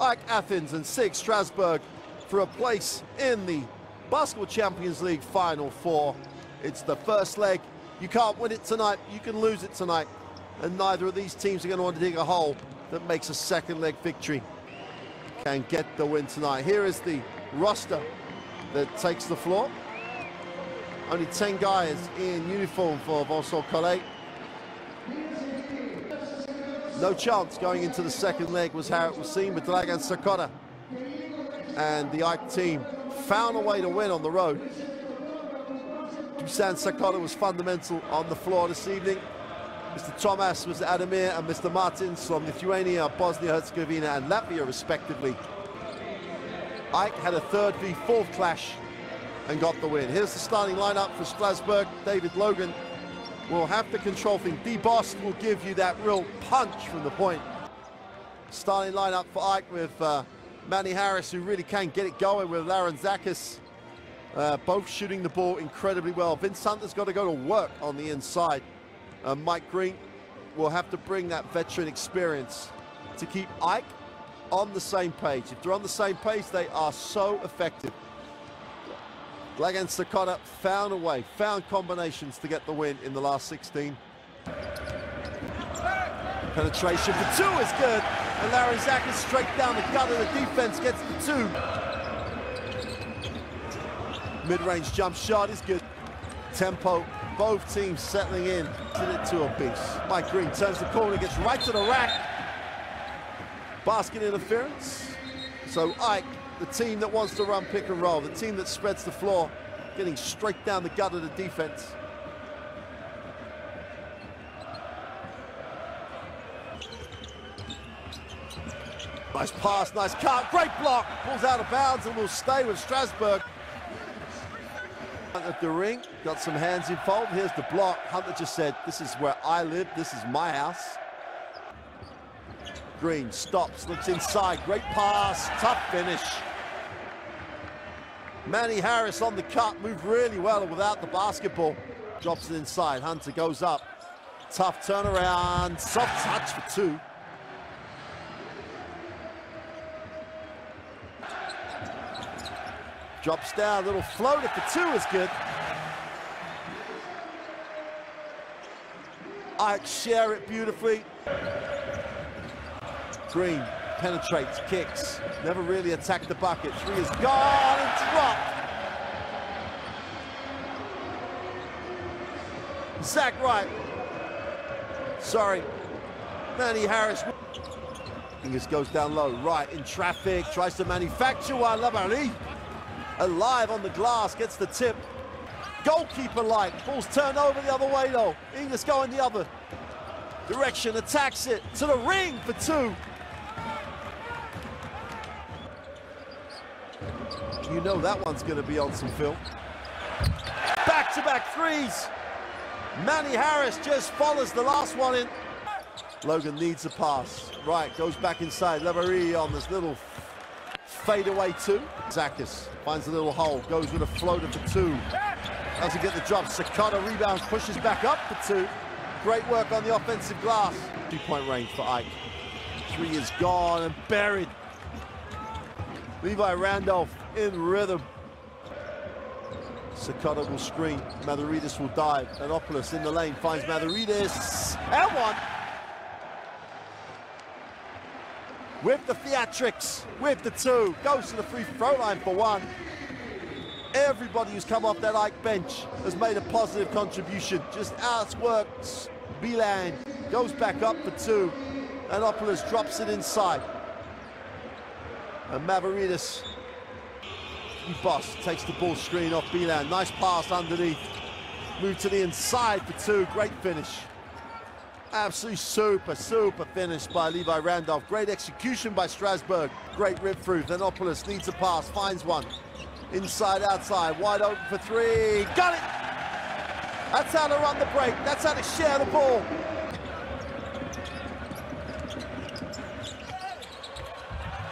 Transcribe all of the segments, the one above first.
Ike Athens and SIG Strasbourg for a place in the Basketball Champions League Final Four. It's the first leg. You can't win it tonight, you can lose it tonight. And neither of these teams are going to want to dig a hole that makes a second leg victory. Can get the win tonight. Here is the roster that takes the floor. Only 10 guys in uniform for Kολέ. No chance going into the second leg was how it was seen, but Dragan Sάκοτα and the Ike team found a way to win on the road. Dusan Sάκοτα was fundamental on the floor this evening. Mr. Thomas was Adamir and Mr. Martins from Lithuania, Bosnia-Herzegovina and Latvia respectively. Ike had a 3rd v 4th clash and got the win. Here's the starting lineup for Strasbourg. David Logan will have to control things. Bost will give you that real punch from the point. Starting lineup for Ike with Manny Harris, who really can get it going, with Lαρεντζάκης, both shooting the ball incredibly well. Vince Hunter's got to go to work on the inside. Mike Γκριν will have to bring that veteran experience to keep Ike on the same page. If they're on the same page, they are so effective. Dragan Sάκοτα found a way, found combinations to get the win in the last 16. Penetration for 2 is good, and Lαρεντζάκης straight down the gut of the defense gets the 2. Mid-range jump shot is good. Tempo, both teams settling in to a beast. Mike Γκριν turns the corner, gets right to the rack. Basket interference. So Ike, the team that wants to run pick and roll, the team that spreads the floor, getting straight down the gut of the defense. Nice pass, nice cut, great block, pulls out of bounds and will stay with Strasbourg. At the ring, got some hands involved. Here's the block. Hunter just said, this is where I live, this is my house. Γκριν stops, looks inside, great pass, tough finish. Manny Harris on the cut, moved really well without the basketball. Drops it inside, Hunter goes up. Tough turnaround, soft touch for 2. Drops down, little floater for 2 is good. Ike share it beautifully. Γκριν penetrates, kicks, never really attacked the bucket. 3 is gone and dropped. Zach Wright. Sorry, Manny Harris. Ínγκλις goes down low, right in traffic, tries to manufacture one. Lăbăirí alive on the glass, gets the tip. Goalkeeper like, ball's turned over the other way though. Ínγκλις going the other direction, attacks it to the ring for 2. You know that one's going to be on some film. Back-to-back 3s. Manny Harris just follows the last one in. Logan needs a pass. Right, goes back inside. Lăbăirí on this little fadeaway 2. Zakis finds a little hole, goes with a floater for 2. Doesn't get the drop. Sάκοτα rebounds, pushes back up for 2. Great work on the offensive glass. 2-point range for Ike. 3 is gone and buried. Levi Randolph in rhythm. Sάκοτα will screen. Mavroidis will dive. Anopoulos in the lane finds Mavroidis. And 1. With the theatrics, with the 2. Goes to the free throw line for 1. Everybody who's come off that Ike bench has made a positive contribution. Just outworks Bιλάν. Goes back up for 2. Anopoulos drops it inside. And Mavroidis. Bost takes the ball screen off Bιλán. Nice pass underneath. Move to the inside for 2. Great finish. Absolutely super finish by Levi Randolph. Great execution by Strasbourg. Great rip through. Anopoulos needs a pass, finds one. Inside, outside, wide open for 3. Got it! That's how to run the break. That's how to share the ball.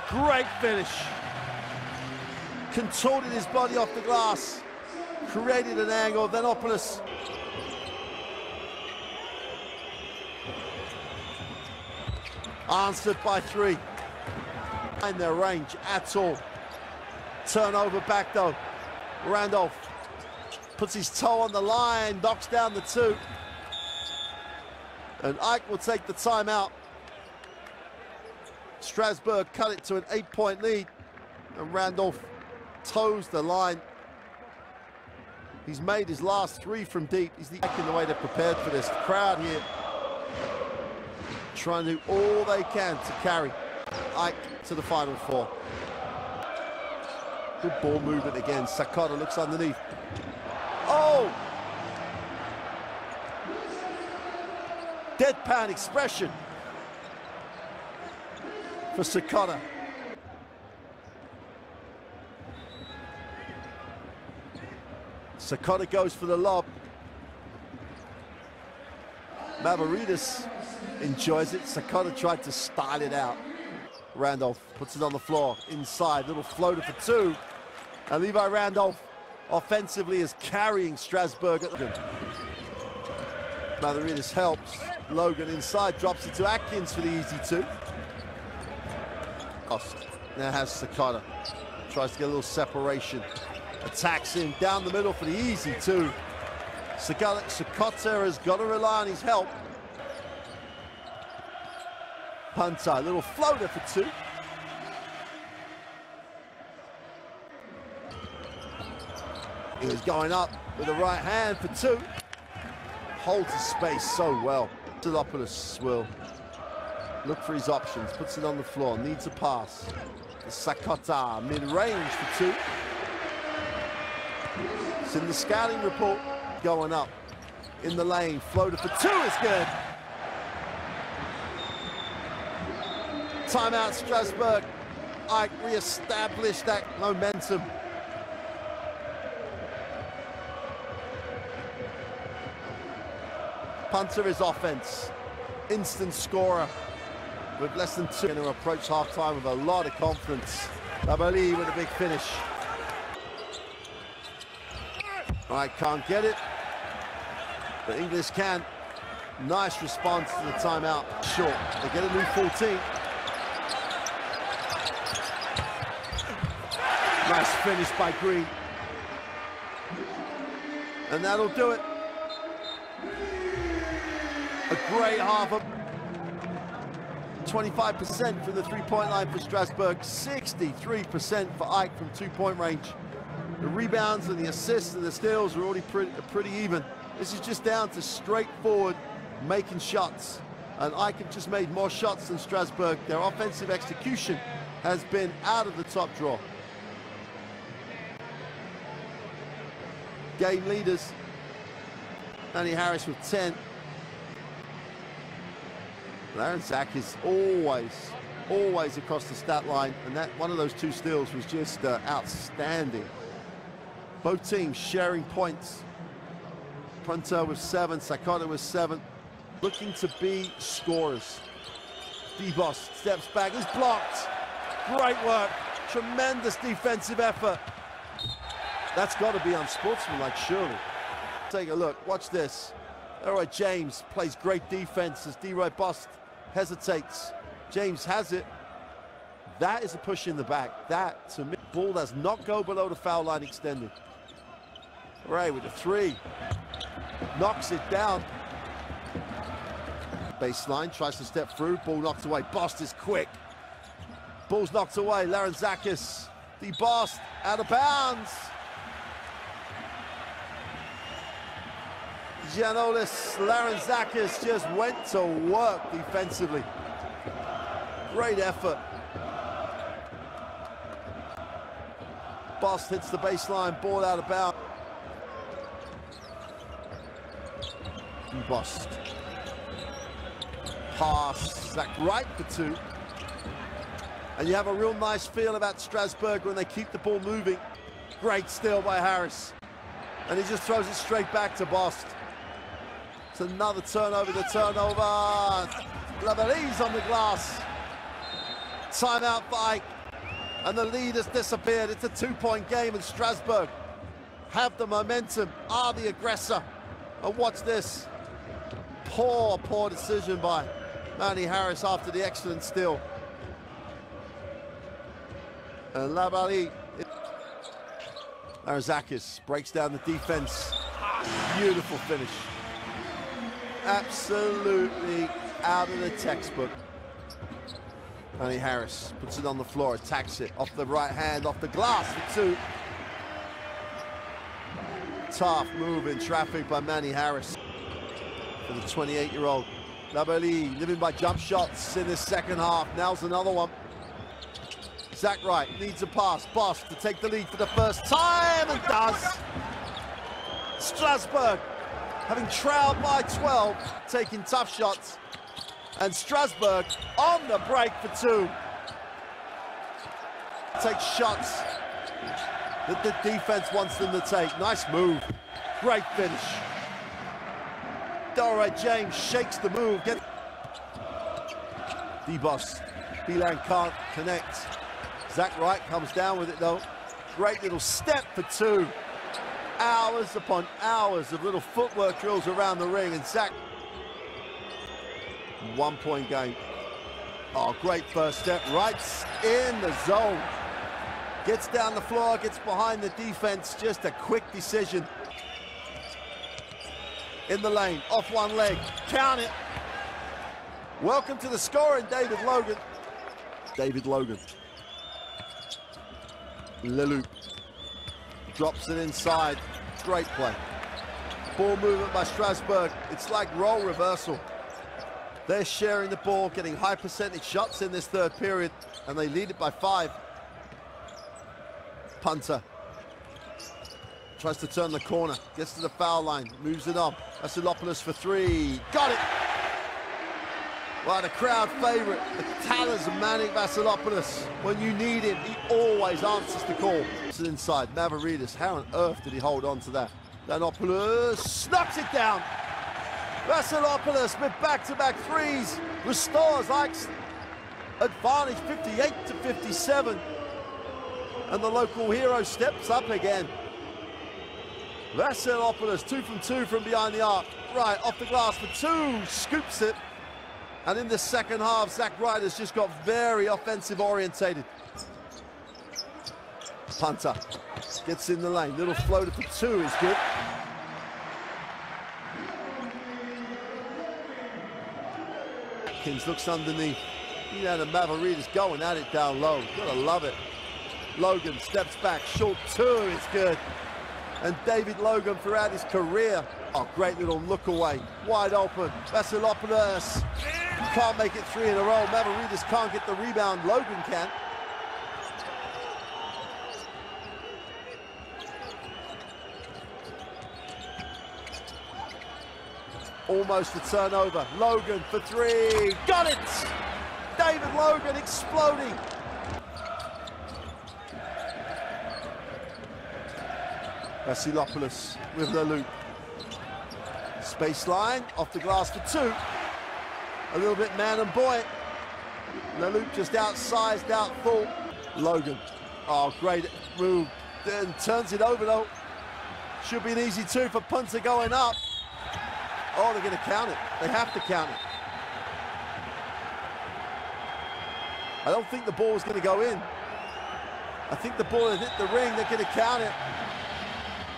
Great finish. Contorted his body off the glass. Created an angle. Anopoulos. Answered by 3. in their range at all. Turnover back though. Randolph puts his toe on the line, knocks down the 2. And Ike will take the timeout. Strasbourg cut it to an 8-point lead. And Randolph toes the line. He's made his last 3 from deep. He's in the way they're prepared for this. The crowd here trying to do all they can to carry Ike to the Final Four. Good ball movement again. Sacota looks underneath. Oh! Deadpan expression for Sacota. Sacota goes for the lob. Mavridis enjoys it. Sacota tried to style it out. Randolph puts it on the floor, inside, little floater for 2. And Levi Randolph offensively is carrying Strasbourg. Mavridis helps. Logan inside, drops it to Átkins for the easy 2. Bost now has Sacota. Tries to get a little separation. Attacks him down the middle for the easy 2. Sacota has got to rely on his help. Punter, little floater for 2. He was going up with the right hand for 2. Holds his space so well. Vassilopoulos will look for his options, puts it on the floor, needs a pass. Sacota, mid-range for 2. It's in the scouting report, going up in the lane. Floater for 2 is good. Timeout Strasbourg. Ike re-established that momentum. Punter is offense. Instant scorer with less than 2. Going to approach halftime with a lot of confidence. Labali with a big finish. Ike can't get it, but Ínglις can. Nice response to the timeout. Short. They get a new 14. Nice finish by Γκριν. And that'll do it. A great half of 25% from the 3-point line for Strasbourg, 63% for Ike from 2-point range. The rebounds and the assists and the steals are already pretty even. This is just down to straightforward making shots. And Ike have just made more shots than Strasbourg. Their offensive execution has been out of the top drawer. Game leaders, Danny Harris with 10. Larincek is always across the stat line, and that one of those 2 steals was just outstanding. Both teams sharing points. Punter with 7, Sacota with 7. Looking to be scorers. Bost steps back, is blocked. Great work, tremendous defensive effort. That's got to be unsportsmanlike, surely. Take a look, watch this. All right, Джеймс plays great defense as Bost hesitates. Джеймс has it. That is a push in the back. That, to me, ball does not go below the foul line extended. Ray with the 3. Knocks it down. Baseline, tries to step through. Ball knocked away. Bost is quick. Ball's knocked away. Larincek. Bost out of bounds. Giannolis Larincek just went to work defensively. Great effort. Bost hits the baseline, ball out of bounds. Bost. Pass, Zach Ráitt for 2. And you have a real nice feel about Strasbourg when they keep the ball moving. Great steal by Harris. And he just throws it straight back to Bost. It's another turnover to turnover. Labelli's on the glass. Timeout for Ike. And the lead has disappeared. It's a 2-point game, and Strasbourg have the momentum, are the aggressor. And watch this. Poor decision by Manny Harris after the excellent steal. Larimbari. Larimbari breaks down the defense. Beautiful finish. Absolutely out of the textbook. Manny Harris puts it on the floor, attacks it off the right hand, off the glass for two. Tough move in traffic by Manny Harris for the 28-year-old. Lambali living by jump shots in this second half. Now's another one. Zach Wright needs a pass. Bost to take the lead for the first time and does. Strasbourg having trailed by 12, taking tough shots. And Strasbourg on the break for two. Take shots that the defense wants them to take. Nice move. Great finish. James shakes the move. Bost. Bielan can't connect. Zach Wright comes down with it though. Great little step for two. Hours upon hours of little footwork drills around the ring, and Zach. 1 point game. Oh, great first step. Wright's in the zone. Gets down the floor, gets behind the defense. Just a quick decision. In the lane, off one leg. Count it. Welcome to the scoring, David Logan. David Logan. Lelούπ drops it inside. Great play. Ball movement by Strasbourg. It's like role reversal. They're sharing the ball, getting high percentage shots in this third period, and they lead it by 5. Punter tries to turn the corner, gets to the foul line, moves it on. Vassilopoulos for 3. Got it! Well, the crowd favorite, the talismanic Vassilopoulos. When you need him, he always answers the call. It's inside, Mavroidis. How on earth did he hold on to that? Danopoulos knocks it down. Vassilopoulos with back-to-back threes restores Ike's advantage 58-57. And the local hero steps up again. Vassilopoulos 2 from 2 from behind the arc. Right, off the glass for 2, scoops it. And in the second half, Zach Wright has just got very offensive orientated. Punter gets in the lane. Little floater for 2 is good. Átkins looks underneath. You know, the Mavroidis going at it down low. Gotta love it. Logan steps back. Short 2 is good. And David Logan throughout his career. Oh, great little look away. Wide open. Vassilopoulos can't make it 3 in a row. Mavroidis can't get the rebound. Logan can. Almost a turnover. Logan for 3. Got it! David Logan exploding. Vassilopoulos with Lelούπ. Space line, off the glass for 2. A little bit man and boy. Lelούπ just outsized, out full. Logan, oh, great move. Then turns it over though. Should be an easy 2 for Punter going up. Oh, they're gonna count it. They have to count it. I don't think the ball is gonna go in. I think the ball has hit the ring, they're gonna count it.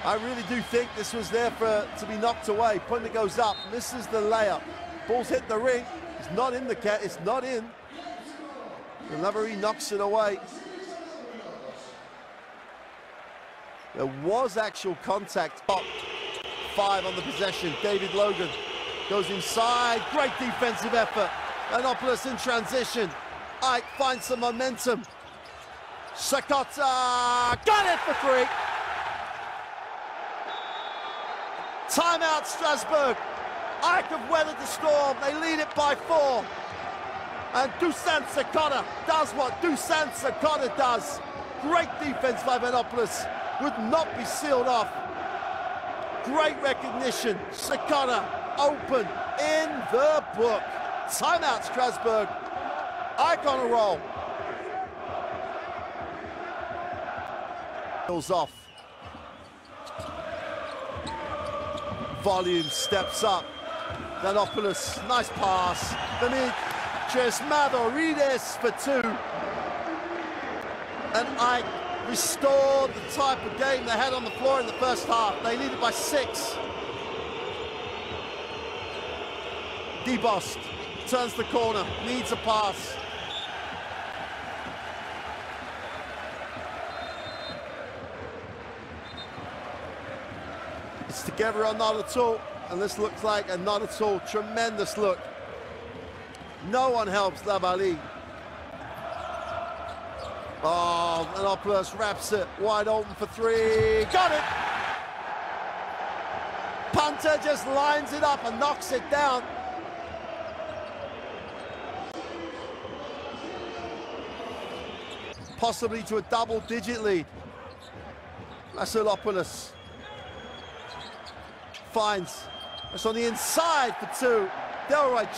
I really do think this was there to be knocked away. Punter goes up, misses the layup. Ball's hit the ring. It's not in the cat. It's not in. And Lambert knocks it away. There was actual contact. 5 on the possession. David Logan goes inside. Great defensive effort. Danopoulos in transition. Ike finds some momentum. Sάκοτα got it for 3. Timeout, Strasbourg. Ike have weathered the storm. They lead it by 4. And Dusan Sάκοτα does what Dusan Sάκοta does. Great defense by Danopoulos. Would not be sealed off. Great recognition. Sάκοta open in the book. Timeout, Strasbourg. Ike on a roll. Hills off. Volume steps up. Danopoulos, nice pass. Demetrius Mavroidis for 2. And Ike restored the type of game they had on the floor in the first half. They lead by 6. Bost turns the corner, needs a pass. It's together or not at all, and this looks like a not at all. Tremendous look. No one helps La'Bali. Oh, Anopoulos wraps it wide open for 3. Got it! Punter just lines it up and knocks it down. Possibly to a double-digit lead. Vassilopoulos finds. It's on the inside for 2.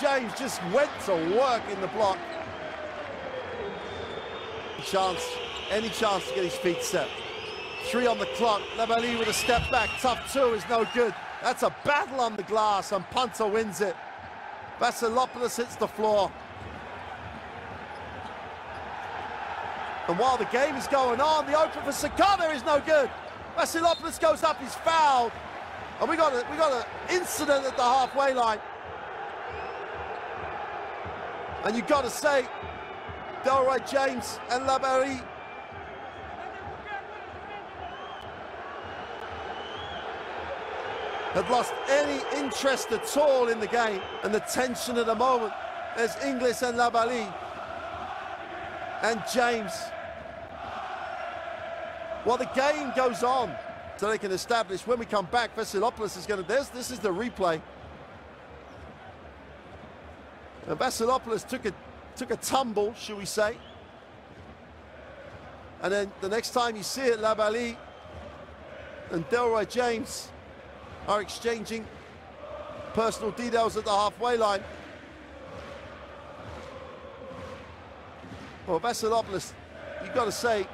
James just went to work in the block. Any chance to get his feet set. 3 on the clock. La'Bali with a step back. Tough 2 is no good. That's a battle on the glass, and Punter wins it. Vassilopoulos hits the floor. And while the game is going on, the open for Sacada is no good. Vassilopoulos goes up, he's fouled. And we got an incident at the halfway line. And you've got to say, James and La'Beyri had lost any interest at all in the game. And the tension at the moment, there's Íngklис and La'Beyri and James. Well, the game goes on, so they can establish when we come back. Vassilopoulos is going to, this is the replay. And Vassilopoulos took a tumble, should we say. And then the next time you see it, La'Beyri and James are exchanging personal details at the halfway line. Well, Vassilopoulos, you've got to say,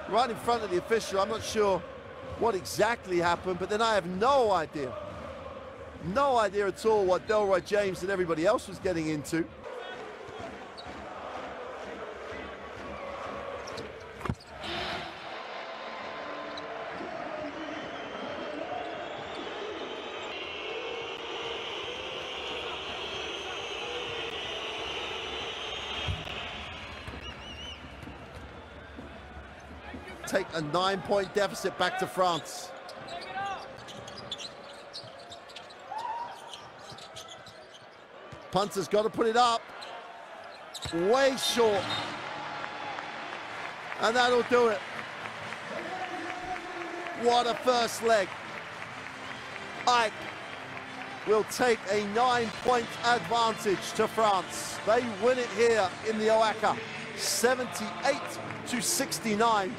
right in front of the official, I'm not sure what exactly happened, but then I have no idea at all what James and everybody else was getting into. Take a 9-point deficit back to France. Punter's got to put it up. Way short. And that'll do it. What a first leg. Ike will take a 9-point advantage to France. They win it here in the OACA, 78-69.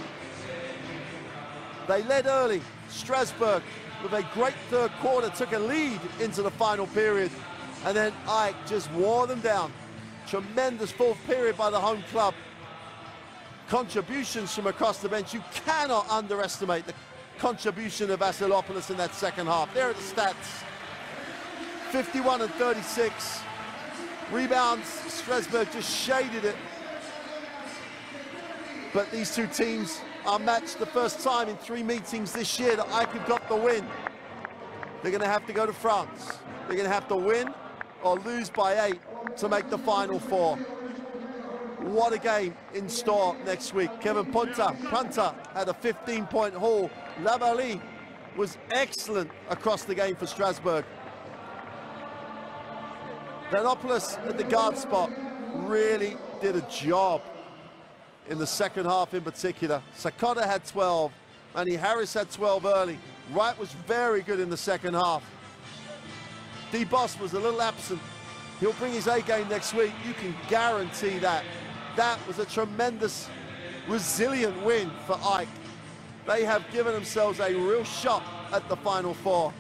They led early. Strasbourg, with a great third quarter, took a lead into the final period. And then Ike just wore them down. Tremendous fourth period by the home club. Contributions from across the bench. You cannot underestimate the contribution of Vassilopoulos in that second half. There are the stats. 51 and 36. Rebounds, Strasbourg just shaded it. But these two teams are matched the first time in 3 meetings this year that Ike have got the win. They're going to have to go to France. They're going to have to win or lose by 8 to make the Final Four. What a game in store next week. Kevin Punter had a 15-point haul. La'Beyri was excellent across the game for Strasbourg. Anopoulos at the guard spot really did a job in the second half in particular. Sacota had 12. Hárris had 12 early. Ráitt was very good in the second half. Bost was a little absent. He'll bring his A game next week. You can guarantee that. That was a tremendous, resilient win for Ike. They have given themselves a real shot at the Final Four.